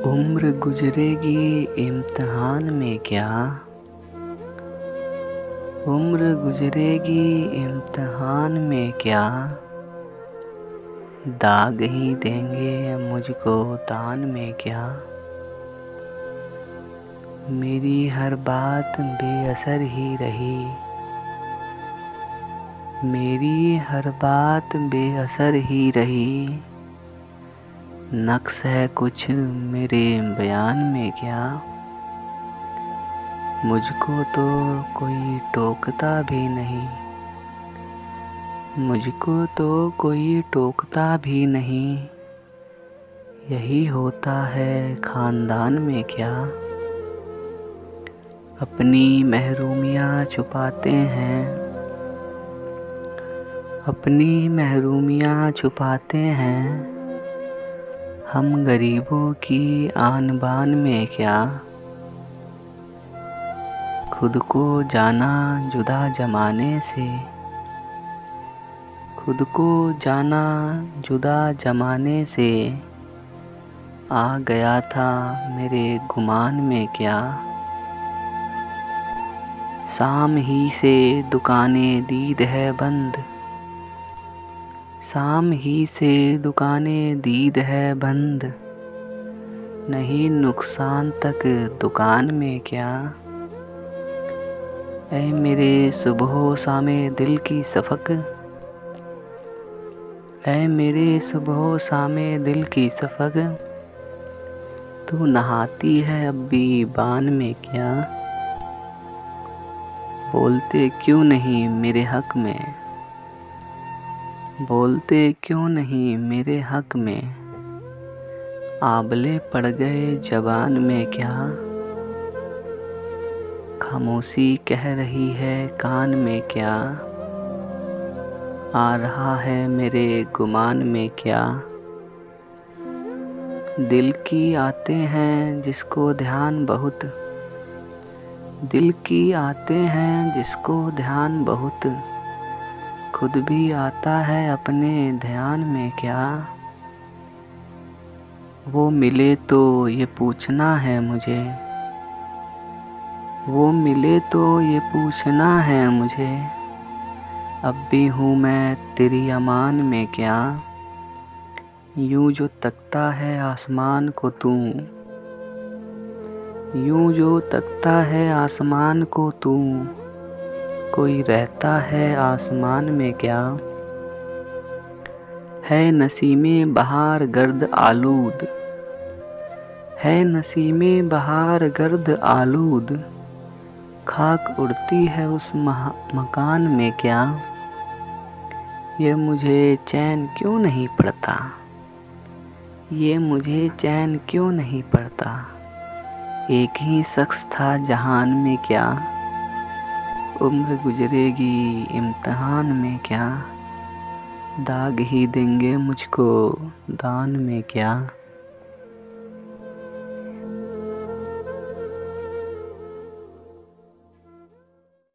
उम्र गुजरेगी इम्तिहान में क्या। उम्र गुजरेगी इम्तिहान में क्या। दाग ही देंगे मुझको तान में क्या। मेरी हर बात बेअसर ही रही। मेरी हर बात बेअसर ही रही। नक्स है कुछ मेरे बयान में क्या। मुझको तो कोई टोकता भी नहीं। मुझको तो कोई टोकता भी नहीं। यही होता है ख़ानदान में क्या। अपनी महरूमियाँ छुपाते हैं। अपनी महरूमियाँ छुपाते हैं। हम गरीबों की आन बान में क्या। खुद को जाना जुदा जमाने से। खुद को जाना जुदा जमाने से। आ गया था मेरे गुमान में क्या। शाम ही से दुकानें दीद है बंद। शाम ही से दुकानें दीद है बंद। नहीं नुकसान तक दुकान में क्या। ऐ मेरे सुबह शामे दिल की सफ़क। ऐ मेरे सुबह शामे दिल की सफ़क। तू नहाती है अब भी बान में क्या। बोलते क्यों नहीं मेरे हक़ में। बोलते क्यों नहीं मेरे हक़ में। आबले पड़ गए ज़बान में क्या। खामोशी कह रही है कान में क्या। आ रहा है मेरे गुमान में क्या। दिल की आते हैं जिसको ध्यान बहुत। दिल की आते हैं जिसको ध्यान बहुत। खुद भी आता है अपने ध्यान में क्या। वो मिले तो ये पूछना है मुझे। वो मिले तो ये पूछना है मुझे। अब भी हूँ मैं तेरी अमान में क्या। यूँ जो तकता है आसमान को तू। यूँ जो तकता है आसमान को तू। कोई रहता है आसमान में क्या। है नसीमे बहार गर्द आलूद। है नसीमे बहार गर्द आलूद। खाक उड़ती है उस मकान में क्या। ये मुझे चैन क्यों नहीं पड़ता। ये मुझे चैन क्यों नहीं पड़ता। एक ही शख्स था जहान में क्या। उम्र गुजरेगी इम्तिहान में क्या। दाग ही देंगे मुझको दान में क्या।